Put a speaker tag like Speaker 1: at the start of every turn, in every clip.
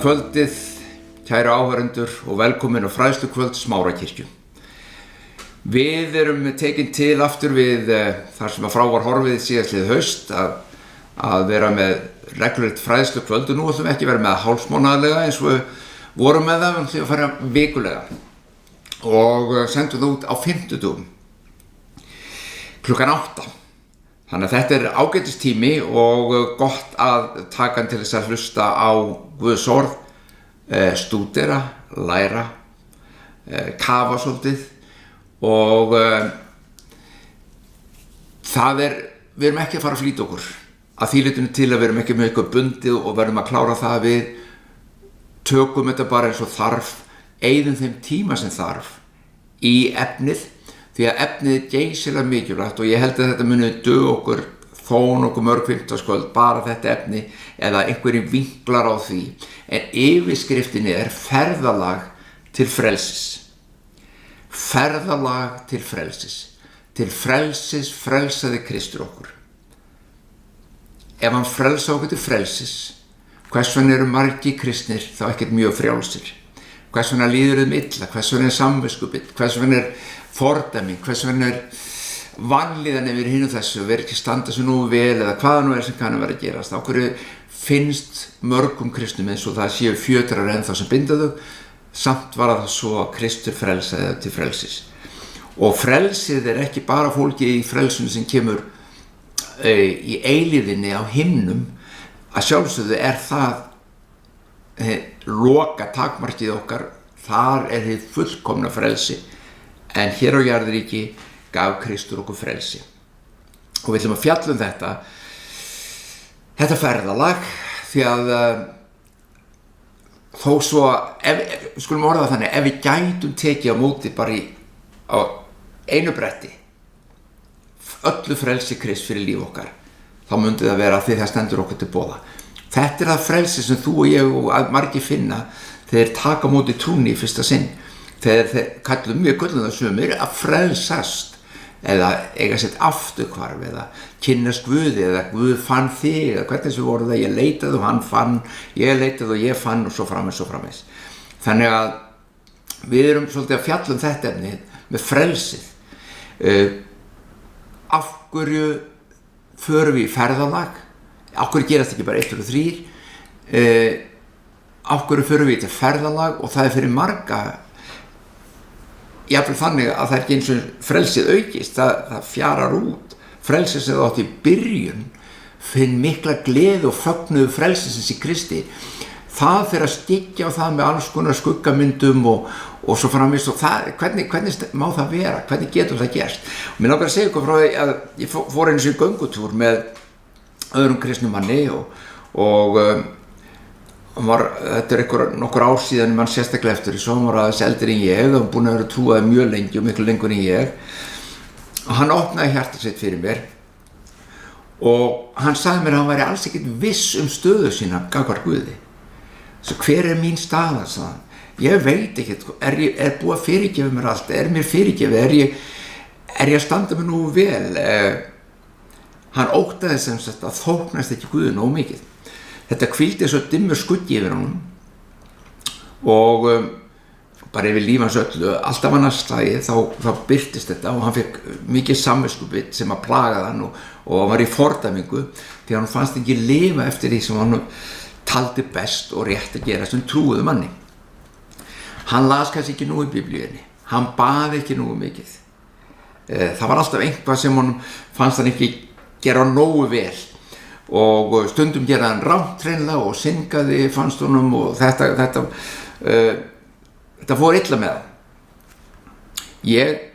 Speaker 1: Góða kvöldið, kæru áhörendur og velkomin á fræðslukvöld Smárakirkju. Við erum tekin til aftur við þar sem að frá var horfið síðastlið haust að vera með reglulegt fræðslukvöld og nú ætlum við ekki að vera með hálfsmánaðarlega eins og við vorum með það, við ætlum að fara vikulega og sendum það út á fimmtudögum klukkan 8. Þannig að þetta er ágætistími og gott að taka hann til þess að hlusta á Guðs orð, stúdera, læra, kafa svolítið og við erum ekki að fara að flýta okkur að því leytinu til að við erum ekki með eitthvað bundið og verðum að klára það að við tökum þetta bara eins og þarf, eyðum þeim tíma sem þarf í efnið því að efnið er geysilega mikilvægt og ég held að þetta muni duga okkur þó nokkuð mörg fimmtudagskvöld bara þetta efni eða einhverjum vinklar á því en yfirskriftin er ferðalag til frelsis. Ferðalag til frelsis. Til frelsis frelsaði Kristur okkur. Ef hann frelsa okkur til frelsis, hvers vegna eru margir kristnir þá ekkert mjög frjálsir? Hvers vegna líður þeim illa? Hvers vegna er samviskubit? Hvers vegna er fordæming? Hvers vegna er vanlíðan yfir hinu þessu? Verið ekki standa sig nú vel eða hvaða nú er sem kann að vera að gerast? Á hverju finnst mörgum kristnum eins og það séu fjötrar ennþá sem binda þau? Samt var það svo að Kristur frelsaði til frelsis. Og frelsið er ekki bara fólkið í frelsinu sem kemur í eilíðinni á himnum, að sjálfsögðu er það loka takmarkið okkar, þar er hið fullkomna frelsi, en hér á jarðríki gaf Kristur okkur frelsi. Og við ætlum að fjalla um þetta ferðalag, því að þó svo, skulum orða það þannig, ef við gætum tekið á móti bara á einu bretti, öllu frelsi Krist fyrir líf okkar, þá myndi það vera því það stendur okkur til boða. Þetta er það frelsi sem þú og ég og margir finna þegar taka á móti trúnni í fyrsta sinn. Þeir kallum mjög gullum það sumir að frelsast eða eiga sitt afturhvarf eða kynnast Guði eða Guð fann þig eða hvernig sem voru það, ég leitaði og hann fann, ég leitaði og ég fann og svo framvegis. Þannig að við erum svolítið að fjalla um þetta efni með frelsið. Af hverju förum við í ferðalag? Af hverju gerast ekki bara 1 og 3? Af hverju förum við til ferðalag? Og það er fyrir marga jafnvel þannig að það er ekki eins og frelsið aukist, það fjarar út. Frelsið sem það átti í byrjun finn mikla gleði og fögnuðu frelsisins í Kristi. Það fyrir að skyggja á það með alls konar skuggamyndum og svo framvegis og hvernig má það vera, hvernig getur það gerst. Og mér langar að segja ykkur frá því að ég fór einu sinni göngutúr með öðrum kristnum manni og þetta er nokkur ár síðan mann sérstaklega eftir þessu, hann var aðeins eldri en ég og búinn að vera trúaði mjög lengi og miklu lengur en ég og hann opnaði hjartað sitt fyrir mér og hann sagði mér að hann væri alls ekkert viss stöðu sína gagnvart Guði. Svo hver er mín staða, sagði hann. Ég veit ekkert, er búið að fyrirgefa mér allt, er mér fyrirgefið, er ég að standa mig nú vel? Hann óttaði sem sagt að þóknast ekki Guði nógu mikið. Þetta hvíldi svo dimmur skuggi yfir honum og bara yfir líf hans öllu, alltaf annars slagi þá birtist þetta og hann fekk mikið samviskubit sem að plaga hann og hann var í fordæmingu því að hann fannst ekki lifa eftir því sem hann taldi best og rétt að gera sem trúuðu manni. Hann las kannski ekki nú í Biblíunni, hann baði ekki nú mikið. Það var alltaf eitthvað sem hann fannst hann ekki gera nógu vel og stundum gera hann rangt hreinlega og syngaði fannst honum og þetta fór illa með hann. Ég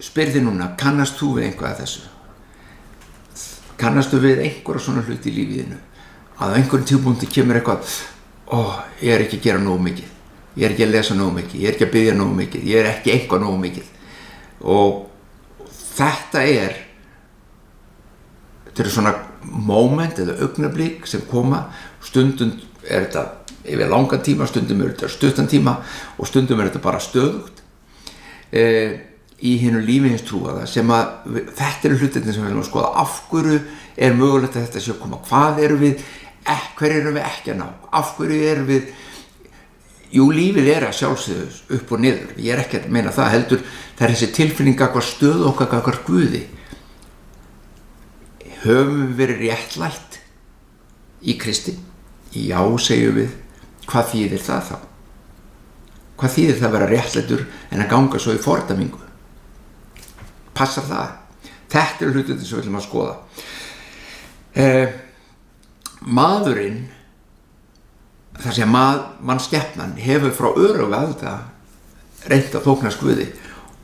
Speaker 1: spyrði núna, kannast þú við eitthvað af þessu? Kannastu við einhverja svona hluti í lífiðinu? Að á einhverjum tímapunkti kemur eitthvað, ég er ekki að gera nógu mikið, ég er ekki að lesa nógu mikið, ég er ekki að biðja nógu mikið, ég er ekki eitthvað nógu mikið. Og þetta eru svona moment eða augnablík sem koma, stundum er þetta yfir langan tíma, stundum er þetta stuttan tíma og stundum er þetta bara stöðugt í hinu lífi hins trúaða sem að þetta eru hlutirnir sem við viljum að skoða. Af hverju er mögulegt að þetta sé að koma? Hvað eru við Hver erum við ekki að ná? Af hverju erum við? Jú, lífið að sjálfsögðu upp og niður. Ég ekki að meina það, heldur það þessi tilfinning gagnvart stöðu okkar gagnvart Guði. Höfum við verið réttlætt í Kristi? Já, segjum við. Hvað þýðir það þá? Hvað þýðir það að vera réttlættur en að ganga svo í fordæmingu? Passar það? Þetta hlutirnir sem við viljum að skoða. Maðurinn, þar sem mannskepnan hefur frá öruga alda reynt að þóknast Guði,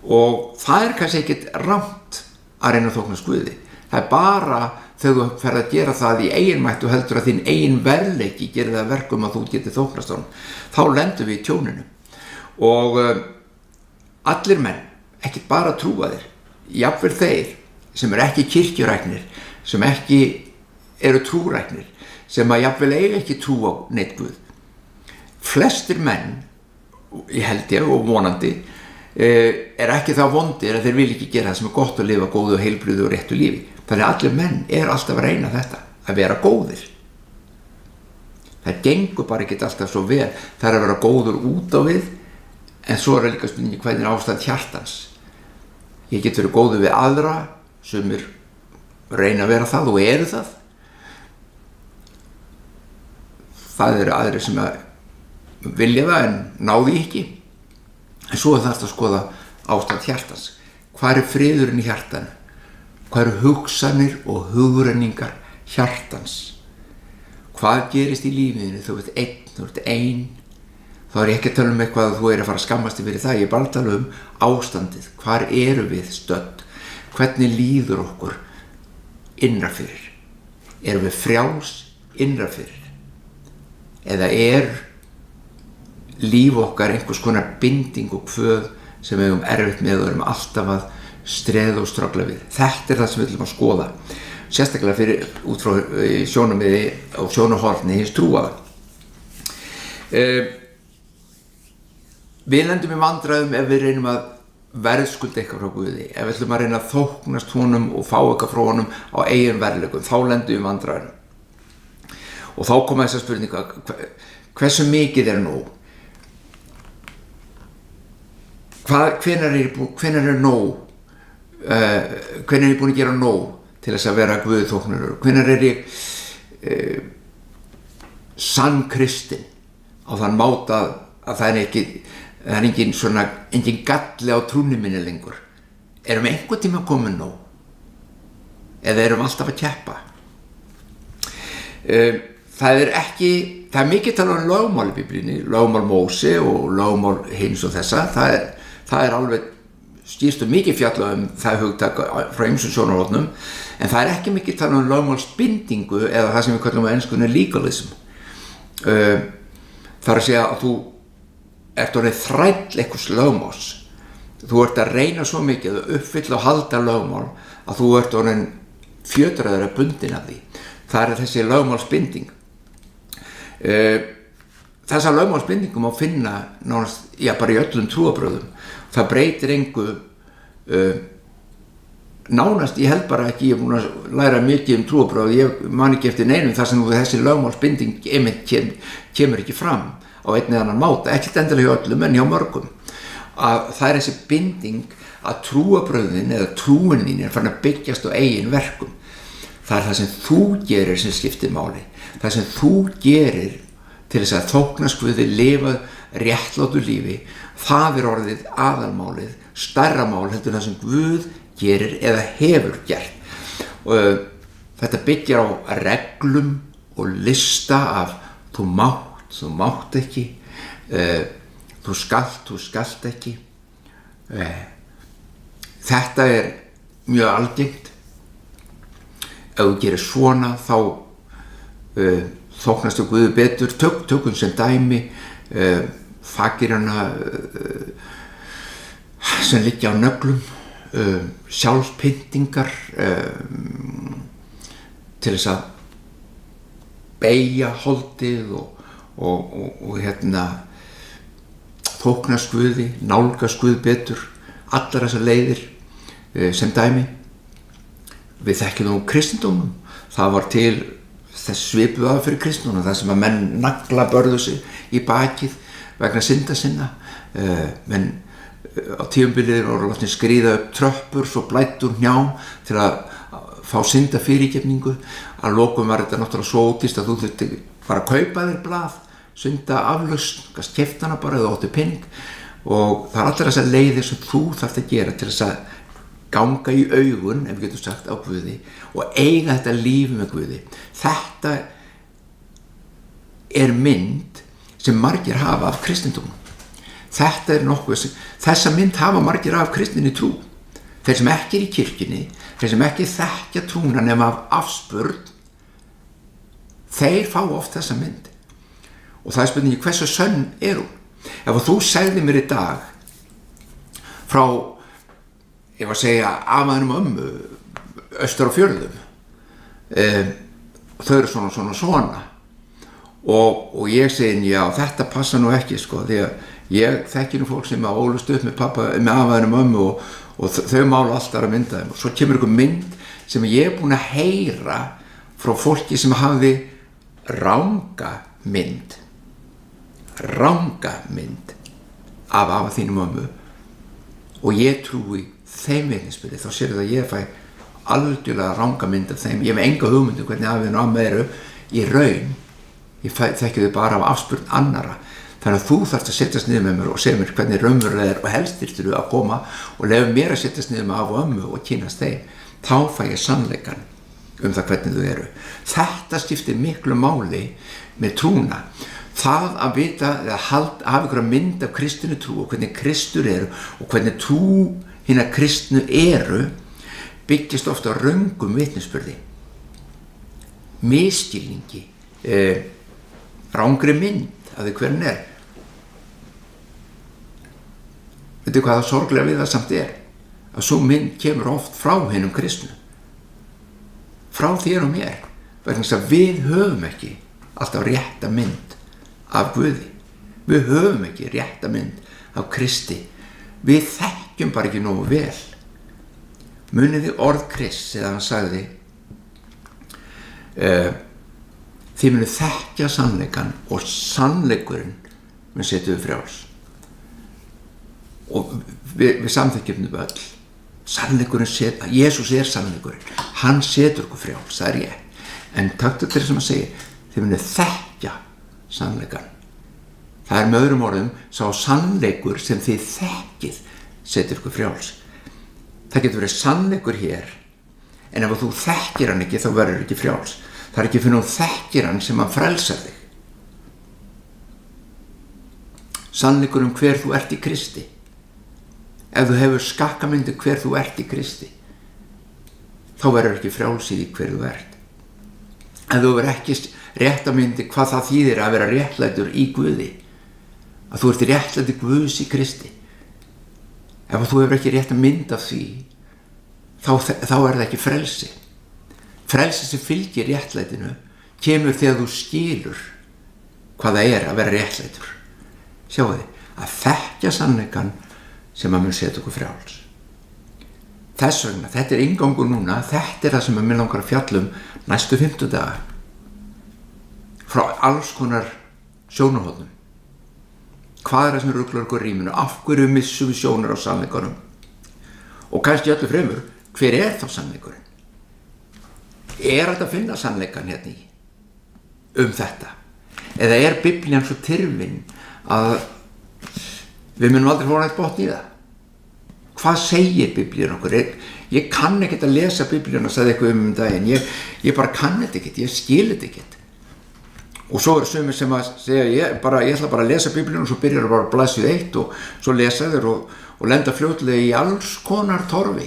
Speaker 1: og það kannski ekkert rangt að reyna að þóknast Guði. Það bara þegar þú ferð að gera það í eiginmætt og heldur að þín eigin verðleiki gerir það verkum að þú getur þóknast honum, þá lendum við í tjóninu. Og allir menn, ekki bara trúaðir, jafnvel þeir sem ekki kirkjuræknir, sem ekki eru trúræknir, sem að jafnvel eiga ekki trú á neitt Guð. Flestir menn, ég held ég og vonandi, ekki það vondir að þeir vil ekki gera það sem gott að lifa góðu og heilbrigðu og réttu lífi. Þannig að allir menn alltaf að reyna þetta, að vera góðir. Það gengur bara ekki alltaf svo vel. Það að vera góður út á við, en svo líka stundin hvernig ástand hjartans. Ég get verið góður við aðra, sumir reyna að vera það og eru það. Það eru aðrir sem að vilja það en náði ekki. En svo það að skoða ástand hjartans. Hvar friðurinn í hjartanu? Hvar hugsanir og hugrenningar hjartans? Hvað gerist í lífinu? Þú ert ein. Þá ég ekki að tala eitthvað að þú að fara að skammast fyrir það. Ég bara að tala ástandið. Hvar eru við stödd? Hvernig líður okkur innra fyrir? Erum við frjáls innra fyrir? Eða líf okkar einhvers konar binding og kvöð sem við höfum erfitt með og erum alltaf að streða og ströggla við? Þetta það sem við viljum að skoða, sérstaklega út frá sjónarmiði og sjónarhorni hins trúaða. Við lendum í vandræðum ef við reynum að verðskulda eitthvað frá Guði, ef við ætlum að reyna að þóknast honum og fá eitthvað frá honum á eigin verðleikum, þá lendum við í vandræðum. Og þá koma þessar spurninga, hversu mikið nóg? Hvenær er nóg? Hvenær er ég búin að gera nóg til þess að vera Guði þóknarlegur? Hvenær er ég sann kristinn á þann máta að það er engin galli á trúnni minni lengur? Erum einhvern tíma komin nóg? Eða erum alltaf að keppa? Það er mikið talað lögmál í Biblíunni, lögmál Móse og lögmál hins og þessa. Það er alveg skýrst mikið fjallað það hugtak frá ýmsum sjónarhornum, en það er ekki mikið talað lögmálsbindingu eða það sem við kallum á enskunni legalism. Það að segja að þú ert orðið þræll einhvers lögmáls. Þú ert að reyna svo mikið að uppfylla og halda lögmál að þú ert orðin fjötraður að bundin af því. Það er þessi lögmálsbinding. Þessa lögmálsbindingum má finna nánast, bara í öllum trúarbrögðum. Það breytir engu nánast, ég held bara ekki, ég er búin að læra mikið trúarbrögð, ég man ekki eftir neinum þar sem þessi lögmálsbinding kemur ekki fram á einn eða annan máta, ekkert endilega hjá öllum en hjá mörgum. Að það er þessi binding að trúarbrögðin eða trúin þín farin að byggjast á eigin verkum. Það er það sem þú gerir sem skiptir máli. Það sem þú gerir til þess að þóknast Guði, lifa réttlátu lífi, það er orðið aðalmálið, stærra mál heldur það sem Guð gerir eða hefur gert. Og þetta byggir á reglum og lista af þú mátt ekki, þú skalt ekki. Þetta er mjög algengt. Ef þú gerir svona þá þóknastu Guði betur. Tökum sem dæmi fagirana sem liggja á nöglum, sjálfspyntingar til þess að beygja holdið og þóknast Guði, nálgast Guð betur, allar þessar leiðir sem dæmi. Við þekkjum kristindómum, það var til þess svipuðu að fyrir kristnuna, það sem að menn nagla börðu sig í bakið vegna synda sinna. Menn á tímabilið voru látnir skríða upp tröppur, svo blæddur njám til að fá synda fyrirgefningu. Að lokum var þetta náttúrulega svo ódýrt að þú þurfti bara að kaupa þér blað, synda aflausn, kannski keypti hana bara eða ótti pening. Og það allar þessar leiðir sem þú þarft að gera til þess að ganga í augun, ef við getum sagt, á Guði og eiga þetta líf með Guði. Þetta er mynd sem margir hafa af kristindómum. Þetta er nokkuð þessa mynd hafa margir af kristinni trú. Þeir sem ekki er í kirkjunni, þeir sem ekki þekkja trúna nema af afspurn, þeir fá oft þessa mynd. Og það er spurningi, hversu sönn er hún? Ef þú segði mér í dag frá, ég var að segja, afaðinum og ömmu austur á fjörðum, þau eru svona og ég segi, já, þetta passa nú ekki, sko, því að ég þekki nú fólk sem að ólust upp með afaðinum og ömmu og þau mála alltaf að mynda þeim, og svo kemur einhver mynd sem ég er búin að heyra frá fólki sem hafði ranga mynd af afa þínum og ömmu, og ég trúi þeim vitnisburði, þá sér það að ég fæ algjörlega ranga mynd af þeim. Ég hef enga hugmyndu hvernig afinn og amma eru í raun, ég þekki þau bara af afspurn annara. Þannig að þú þarft að setjast niður með mér og segja mér hvernig raunverulega er, og helst þyrftir þú að koma og leyfa mér að setjast niður með afa og ömmu og kynast þeim. Þá fæ ég sannleikann það hvernig þau eru. Þetta skiptir miklu máli með trúna. Það að vita eða hafa ykkur mynd af kristinu trú og hvernig kristur eru og hvernig trú hinna kristnu eru byggist ofta á röngum vitnisburði, misskilningi, rangri mynd af því hvernig er. Veitu hvað það sorglega við það samt er? Að svo mynd kemur oft frá hinum kristnu, frá þér og mér, vegna þess að við höfum ekki alltaf rétta mynd af Guði. Við höfum ekki rétta mynd af Kristi. Við þekkjum bara ekki nógu vel. Munið þið orð Krists eða hann sagði, þið munið þekkja sannleikann og sannleikurinn mun setja þau frjáls. Og við samþykkjum þau öll. Sannleikurinn Jesús er sannleikurinn. Hann setur okkur frjáls, það er ég. En taktu til sem að segja, þið munið þekkja sannleikann. Það er með öðrum orðum sá sannleikur sem þið þekkið setur ykkur frjáls. Það getur verið sannleikur hér, en ef þú þekkir hann ekki þá verður ekki frjáls. Það er ekki fyrir þú þekkir hann sem hann frelsar þig. Sannleikur hver þú ert í Kristi. Ef þú hefur skakkamyndu hver þú ert í Kristi, þá verður ekki frjáls í því hver þú ert. Ef þú verður ekki réttamyndi hvað það þýðir að vera réttlætur í Guði, að þú ert réttlætur Guðs í Kristi, ef þú hefur ekki rétta mynd af því, þá er það ekki frelsi. Frelsi sem fylgir réttlætinu kemur þegar þú skilur hvað það er að vera réttlætur. Sjáu þið, að þekkja sannleikann sem að mun setja okkur frjáls. Þess vegna, þetta er inngangur núna, þetta er það sem að mér langar að fjalla næstu 50 daga. Frá alls konar sjónarhornum. Hvað er það sem ruglar okkur rýminu? Af hverju missum við sjónar á sannleikanum? Og kannski öllu fremur, hver er þá sannleikurinn? Er þetta að finna sannleikan hérna í þetta? Eða er Biblían svo tyrfin að við munum aldrei fá neitt botn í það? Hvað segir Biblían okkur? Ég kann ekkert að lesa Biblíuna, sagði eitthvað daginn. Ég bara kann þetta ekkert, ég skil þetta ekkert. Og svo eru sumir sem að segja, ég ætla bara að lesa Biblíuna og svo byrjar bara að blaðsíðu 1 og svo lesa þeir og lenda fljótlega í alls konar torfi.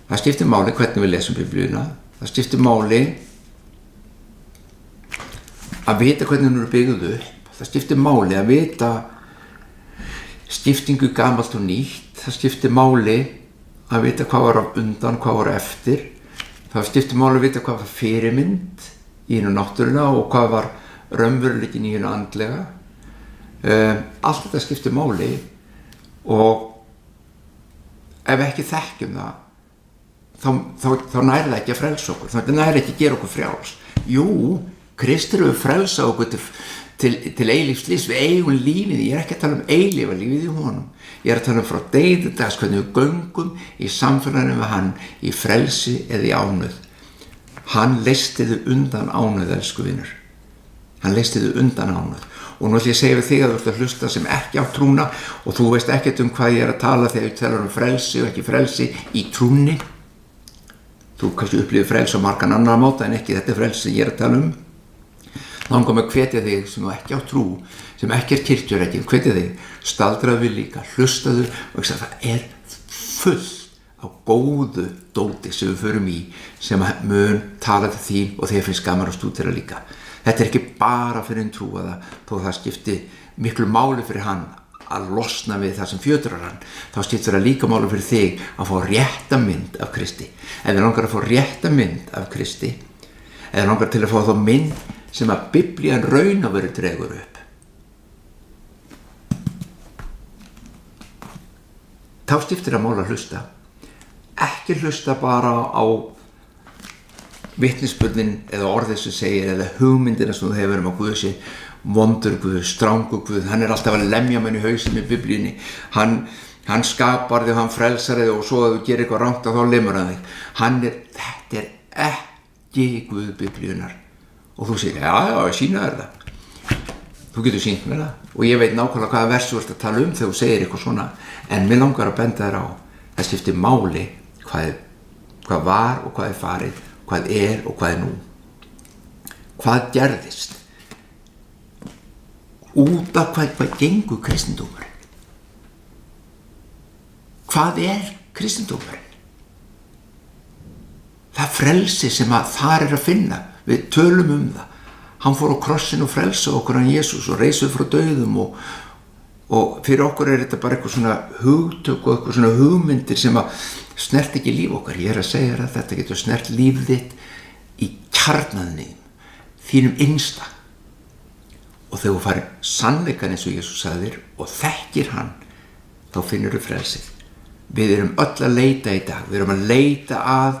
Speaker 1: Það skiptir máli hvernig við lesum Biblíuna. Það skiptir máli að vita hvernig hún er byggð upp. Það skiptir máli að vita skiptingu gamalt og nýtt. Það skiptir máli að vita hvað var á undan, hvað var eftir. Það skiptir máli að vita hvað var fyrirmynd í hinu náttúruna og hvað var raunveruleikin í hinu andlega. Allt þetta skiptir máli og ef ekki þekkjum það, þá næri það ekki að frelsa okkur, þá næri ekki að gera okkur frjáls. Jú, Kristur hefur frelsað okkur til eilífs lífs, við eigum lífið. Ég er ekki að tala um eilífa lífið í honum, ég er að tala um frá degi til dags, hvernig við göngum í samfélaginu við hann, í frelsi eða í ánauð. Hann leysti þig undan ánauð, elsku vinur, hann leysti þig undan ánauð. Og nú ætlum ég að segja við þig að þú ert að hlusta sem ekki á trúna og þú veist ekkert hvað ég er að tala þegar ég talar um frelsi og ekki frelsi í trúnni. Þú kannski upplifir frelsi á margan annar máta en ekki þetta frelsi sem ég er að tala um. Langar mig að hvetja þig sem ekki á trú, sem ekki kirkjurekinn, hvetja þig, staldraðu við líka, hlustaðu og það fullt á góðu dóti sem við förum í, sem mun tala til þín og þeir finnst gaman að stúdera líka. Þetta ekki bara fyrir en trúaða, þó það skipti miklu máli fyrir hann að losna við það sem fjötrar hann, þá skiptir það líka máli fyrir þig að fá rétta mynd af Kristi. Ef þið langar að fá rétta mynd af Kristi, ef þið langar til að fá þá mynd sem að Biblían raun að vera dregur upp, þá skiptir það máli að hlusta. Ekki hlusta bara á vitnisburðin eða orðið sem segir eða hugmyndina sem þú hefur að Guð sé vondur Guð, strangur Guð, hann er alltaf að lemja mann í hausinn í Biblíunni, hann skapar þig, hann frelsar þig og svo að þú gerir eitthvað rangt þá lemur hann þig. Þetta er ekki Guð Biblíunnar. Og þú segir, já, ég sína þér það. Þú getur sýnt mér það og ég veit nákvæmlega hvaða versu þú ert að tala um þegar þú segir eitthvað svona, en mér langar að benda þér á, það skiptir máli hvað var og hvað er farið, hvað er og hvað er nú. Hvað gerðist? Út af hvað gengur kristindómurinn? Hvað er kristindómurinn? Það frelsi sem að þar er að finna, við tölum um það. Hann fór á krossin og frelsa okkur hann Jesús og reisur frá dauðum og fyrir okkur er þetta bara eitthvað svona hugtök og eitthvað svona hugmyndir sem að snert ekki líf okkar. Ég er að segja þér að þetta getur snert líf þitt í kjarnaðinni, þínum innsta. Og þegar þú farir sannleikan eins og Jesús sagði þér og þekkir hann, þá finnur þú frelsið. Við erum öll að leita í dag, við erum að leita að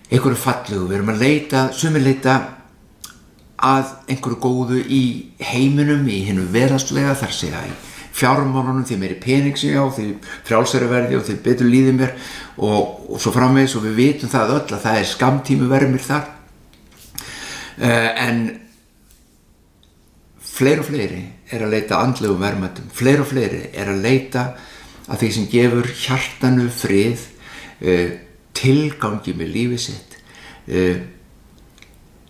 Speaker 1: einhverju fallegu, við erum að leita, sumir leita að einhverju góðu í heiminum, í hinu verðastlega, þar segja í fjármálunum, því meiri pening sem ég á, því frjálsari verði og því betur líði mér og svo framvegis og við vitum það öll að það er skammtími vermir þar. En fleiri og fleiri er að leita andlegum verðmætum, fleiri og fleiri er að leita að því sem gefur hjartanu frið, tilgangi með lífið sitt,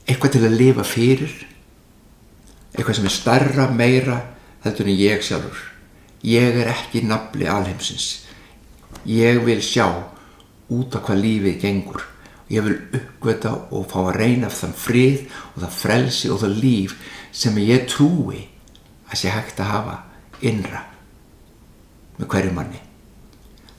Speaker 1: eitthvað til að lifa fyrir, eitthvað sem er stærra, meira heldur en ég sjálfur. Ég er ekki nafli alheimsins. Ég vil sjá út af hvað lífið gengur. Ég vil uppgöta og fá að reyna af þann frið og það frelsi og það líf sem ég trúi að sé hægt að hafa innra með hverju manni.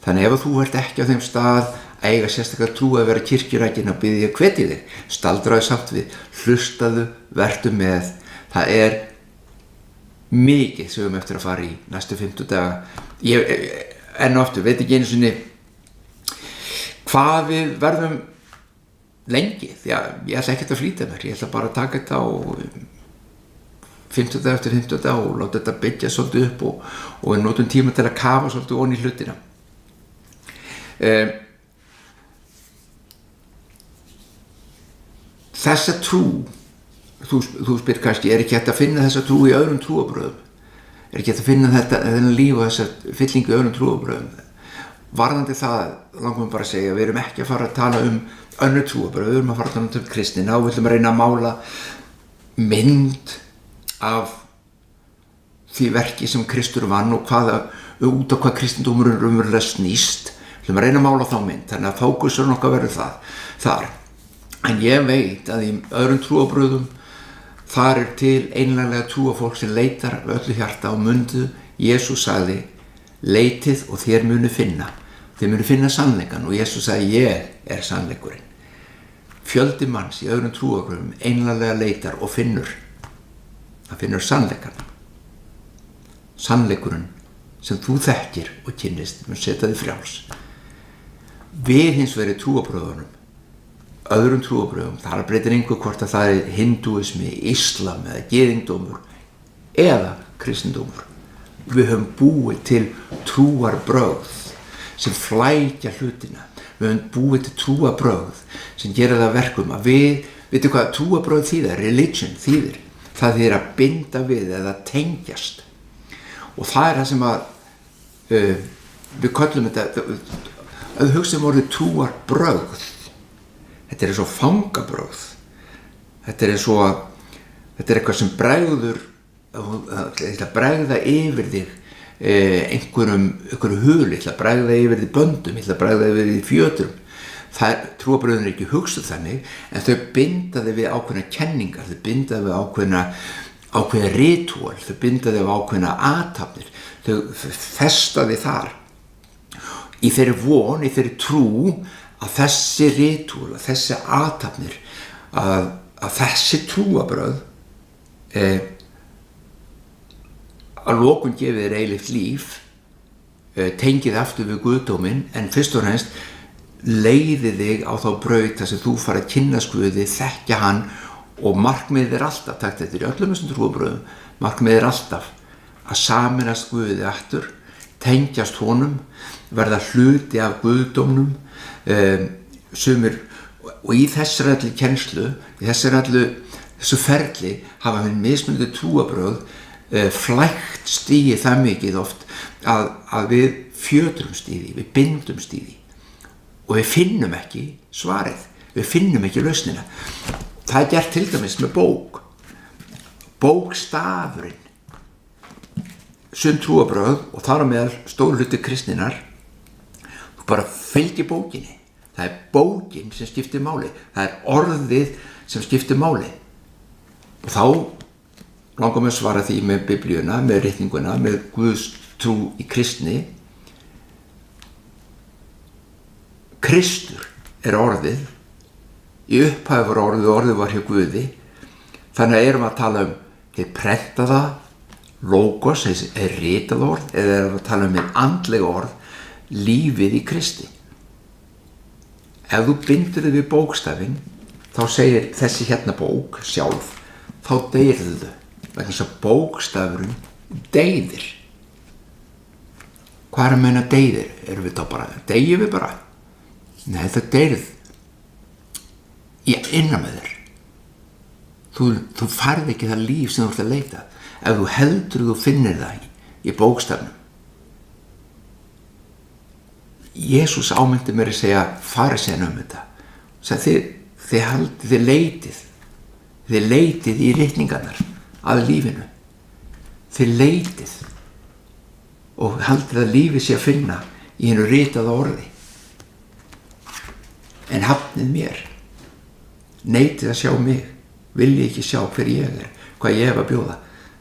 Speaker 1: Þannig ef þú ert ekki á þeim stað að eiga sérstaklega trú að vera kirkjurækin að biðja hvetja þig, staldraðu samt við, hlustaðu, vertu með. Það er mikið sem við höfum eftir að fara í næstu 50 daga. Ég enn og aftur veit ekki einu sinni hvað við verðum lengi, því að ég ætla ekkert að flýta mér, ég ætla bara að taka þetta á 50 dag eftir 50 dag og láta þetta byggja svolítið upp og við notum tíma til að kafa svolítið onni í hlutina. Þessa trú, þú spyr kannski, er ekki hægt að finna þessa trú í öðrum trúarbrögðum? Er ekki hægt að finna þennan líf og þessa fyllingu í öðrum trúarbrögðum? Varðandi það langum við bara að segja, við erum ekki að fara að tala um önnur trúarbrögð, við erum að fara að tala um kristnina og við ætlum að reyna að mála mynd af því verki sem Kristur vann og út af hvað kristindómurinn raunverulega snýst. Við ætlum að reyna að mála þá mynd, þannig að fókusur okkar verður þar. En ég veit að í öðrum trúarbrögðum þar er til einlæglega trúarfólk sem leitar af öllu hjarta og mundu. Jesús sagði, leitið og þér munu finna. Þið munu finna sannleikan og Jesús sagði, ég er sannleikurinn. Fjöldi manns í öðrum trúarbrögðum einlæglega leitar og finnur. Það finnur sannleikan. Sannleikurinn sem þú þekkir og kynnist mun setja þig frjáls. Við hins vegar trúarbrögðunum, öðrum trúarbrögðum, þar breytir einhver hvort að það er hindúismi, islam eða gyðingdómur eða kristindómur. Við höfum búið til trúarbrögð sem flækja hlutina. Við höfum búið til trúarbrögð sem gera það verkum að veitum hvað trúarbrögð þýðir, religion þýðir. Það þýðir að binda við eða tengjast. Og það er það sem að við köllum þetta, að við hugsaum orðið trúarbrögð. Þetta er eins og fangabrögð. Þetta er eitthvað sem bregður, að bregða yfir þig einhverju huli, ég ætla að bregða yfir þig böndum, ég ætla að bregða yfir þig fjötrum. Trúarbrögðin er ekki hugsuð þannig, en þau binda þig við ákveðna kenningar, þau binda þig við ákveðna ritúal, þau binda þig við ákveðna athafnir, þau festa þig þar. Í þeirri von, í þeirri trú að þessi ritúal, að þessi athafnir, að þessi trúarbrögð að lokum gefið þér eilíft líf, tengið aftur við guðdóminn, en fyrst og fremst leiði þig á þá braut þar sem þú fara að kynnast Guði, þekkja hann, og markmiðið er alltaf, takk þetta í öllum þessum trúarbrögðum, markmiðið er alltaf að sameinast Guði aftur, tengjast honum, verða hluti af guðdómnum, sumir, og í þessari allir kennslu, í þessu ferli hafa við mismunandi trúarbrögð flækt stígi það mikið oft að við fjötrumst í því, við bindumst í því og við finnum ekki svarið, við finnum ekki lausnina. Það er gert til dæmis með bókstafurinn, sum trúarbrögð og þar á meðal stór hluti kristninnar, þú bara fylgir bókinni, það er bókin sem skiptir máli, það er orðið sem skiptir máli, og þá langar mig að svara því með biblíuna, með ritninguna, með Guðs trú í kristni. Kristur er orðið, í upphafi var orðið og orðið var hjá Guði, þannig að erum að tala hið prentaða logos, er ritað orð, eða erum að tala hið andlega orð, lífið í Kristi. Ef þú bindur þig við bókstafinn, þá segir þessi hérna bók sjálf, þá deyrðu þau. Vegna þess að bókstafurinn deyðir. Hvað er að meina deyðir? Erum við þá bara, deyjum við bara? Nei, það deyrð innan með þér. Þú færð ekki það líf sem þú ert að leita. Ef þú heldur þú finnir það í bókstafnum. Jesús ámyndi mér að segja fariseinar þetta. Þið leitið í ritningarnar að lífinu. Þið leitið og haldið að lífið sé að finna í hennu ritaða orði. En hafnið mér. Neitið að sjá mig. Viljið ekki sjá hver ég er, hvað ég hef að bjóða.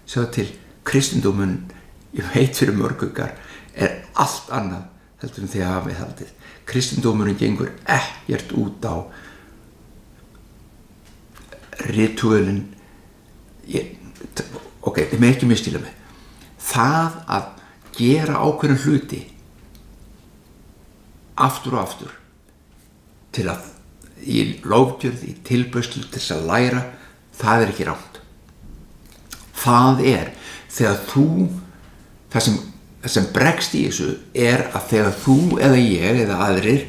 Speaker 1: Sjá til kristindóminn, ég veit fyrir mörguggar, er allt annað heldur en þið hafið haldið. Kristindómurinn gengur ekkert út á ritúölinn. Ok, þið með ekki misskilja mig. Það að gera ákveðna hluti aftur og aftur til að í lofgjörð, í tilbörslu til þess að læra, það er ekki rangt. Það er þegar það sem bregst í þessu er að þegar þú eða ég eða aðrir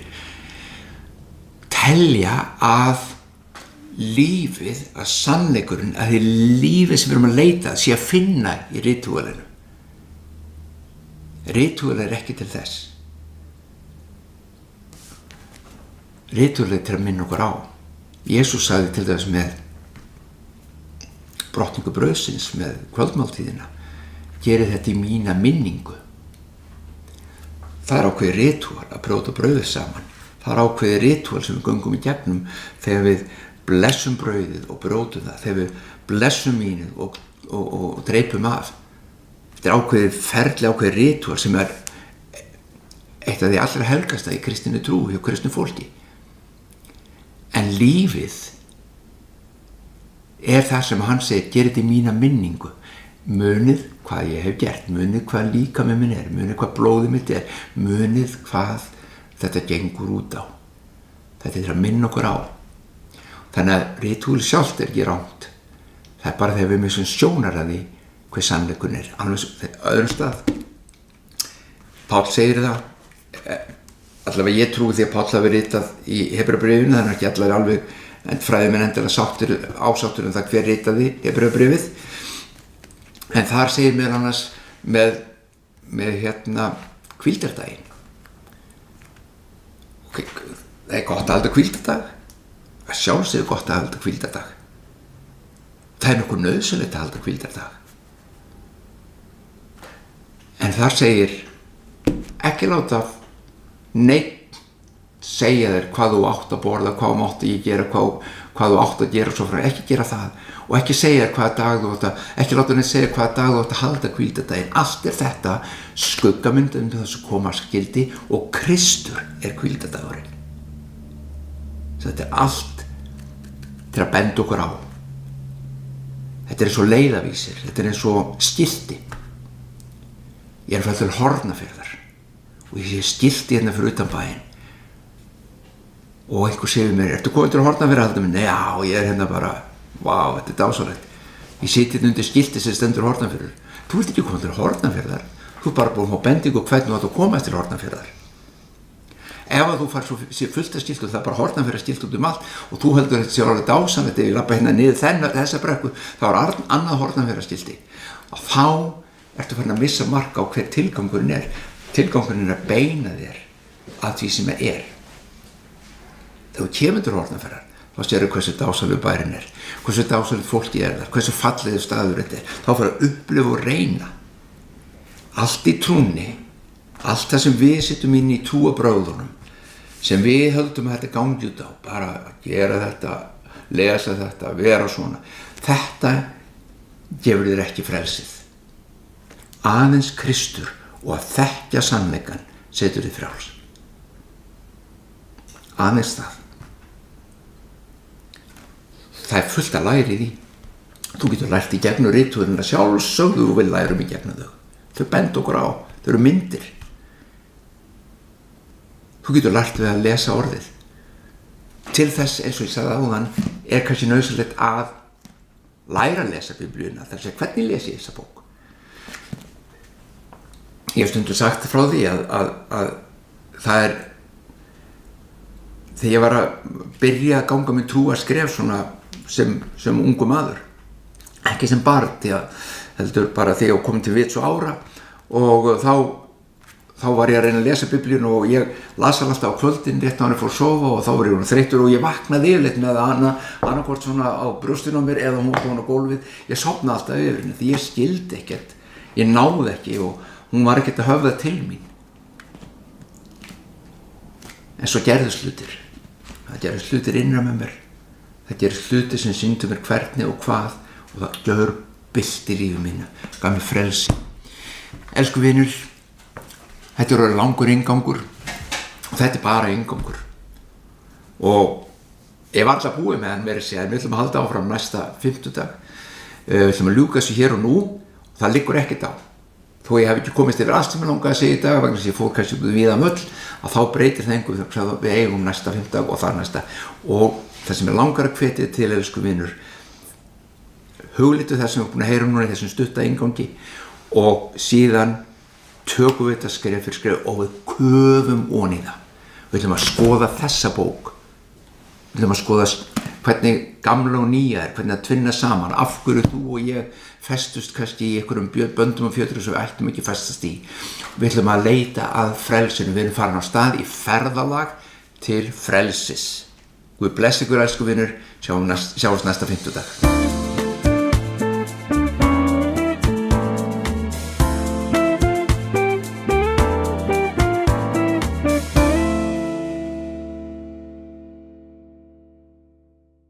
Speaker 1: telja að lífið, að sannleikurinn, að því lífið sem við erum að leita sé að finna í ritúalinu. Ritúal er ekki til þess. Ritúal er til að minna okkur á. Jesús sagði til þess með brotningu brauðsins, með kvöldmáltíðina, gerið þetta í mína minningu. Það er ákveðið ritúal að brjóta brauðið saman. Það er ákveðið ritúal sem við göngum í gegnum þegar við blessum brauðið og brjótum það, þegar við blessum vínið og dreipum af. Þetta er ákveðið ferli, ákveðið ritúal sem er eitt af því allra helgasta í kristinni trú hjá kristnu fólki. En lífið er það sem hann segir, gerið þetta í mína minningu. Munið hvað ég hef gert, munið hvað líkaminn minn er, munið hvað blóðið mitt er, munið hvað þetta gengur út á. Þetta er að minna okkur á. Þannig að ritúl sjálft er ekki rangt. Það er bara þegar við missum sjónar að því hver sannleikurinn er. Alveg öðrum stað. Páll segir það, allavega ég trúi því að Páll hafi ritað í Hebreabréfinu, það er ekki allavega alveg fræðimenn endilega ásáttur það hver ritaði Hebreabréfið. En þar segir meðal annars með hvíldardaginn. Það er gott að halda hvíldardag. Það sjálfsögðu gott að halda hvíldardag. Það er nokkuð nauðsynlegt að halda hvíldardag. En þar segir ekki láta neitt segja þér hvað þú átt að borða, hvað mátti ég gera, hvað þú átt að gera og svo frá. Ekki gera það og ekki segja þér hvaða dag þú átt að, ekki láta neitt segja hvaða dag þú átt að halda hvíldardaginn. Allt er þetta skuggamyndin það sem koma skildi og Kristur er hvíldardagurinn. Þetta er allt til að benda okkur á. Þetta er eins og leiðavísir, þetta er eins og skilti. Ég er að fara til Hornafjarðar og ég sé skilti hérna fyrir utan bæinn og einhver segir mér, ertu komin til Hornafjarðar? Nei, já, ég er hérna bara, vá, þetta er dásalegt. Ég siti hérna undir skilti sem stendur Hornafjarðar. Þú ert ekki komin til Hornafjarðar, þú er bara búin að fá bendingu hvernig þú átt að koma til Hornafjarðar. Ef að þú fær svo fullt af skiltum, það er bara Hornafjarðar skilt út allt og þú heldur þetta sé alveg dásamlegt ef ég labba hérna niður þessa brekku, þá er annað Hornafjarðar skilti. Og þá ertu farin að missa mark á hver tilgangurinn er. Tilgangurinn er að beina þér að því sem er. Þegar þú kemur til Hornafjarðar, þá sérðu hversu dásamlegur bærinn er, hversu dásamlegt fólki er þar, hversu fallegur staður þetta er. Þá fara að upplifa og reyna. Allt í trúnni, allt það sem við sittum inn í trúarbrögðunum, sem við höldum að þetta gangi út á, bara að gera þetta, lesa þetta, vera svona. Þetta gefur þér ekki frelsið. Aðeins Kristur og að þekkja sannleikann setur þig frjáls. Aðeins það. Það er fullt að læra í því. Þú getur lært í gegnum ritúðina sjálfsögðu og vil læra í gegnum þau. Þau benda okkur á, þau eru myndir. Þú getur lært við að lesa orðið. Til þess, eins og ég sagði áðan, er kannski nauðsynlegt að læra að lesa Biblíuna. Það er að segja, hvernig les ég þessa bók? Ég hef stundum sagt frá því að það er, þegar ég var að byrja að ganga með trúarskref svona sem ungu maður, ekki sem barn, því að heldur bara þegar ég kom til vits og ára og þá var ég að reyna að lesa Biblíuna og ég las hann alltaf á kvöldin rétt á hann fór að sofa og þá var ég þreyttur og ég vaknaði yfirleitt með annarkvort svona á brjóstinu á mér eða hún á gólfið. Ég sofnaði alltaf yfir henni því ég skildi ekkert, ég náði ekki og hún var ekkert að höfða til mín. En svo gerðust hlutir. Það gerðust hlutir innra með mér. Það gerðust hlutir sem sýndu mér hvernig og hvað og það gjörbylti lífið mínu, gaf mér frelsi. Elsku vinur, þetta er langur inngangur og þetta er bara inngangur. Og ég var alltaf búið með hann verið sér, við ætlum að halda áfram næsta fimmtudag. Við ætlum að ljúka þessu hér og nú og það liggur ekkert á. Þó ég hef ekki komist yfir allt sem ég langaði að segja í dag vegna þess að ég fór kannski við að möll að þá breytir það einhver þegar við eigum næsta fimmtudag og þar næsta. Og það sem ég langar að hvetja til, elsku vinur, huglitu það sem við erum búin að heyra núna í þessum stutta inngangi og síðan tökum við þetta skref fyrir skref og við köfum ofan í það. Við ætlum að skoða þessa bók. Við ætlum að skoða hvernig gamla og nýja er, hvernig það tvinna saman, af hverju þú og ég festust kannski í einhverjum böndum og fjötrum sem við ættum ekki festast í. Við ætlum að leita að frelsinu, við erum farin á stað í ferðalag til frelsis. Guð blessi ykkur, elsku vinur, sjáumst næsta fimmtudag.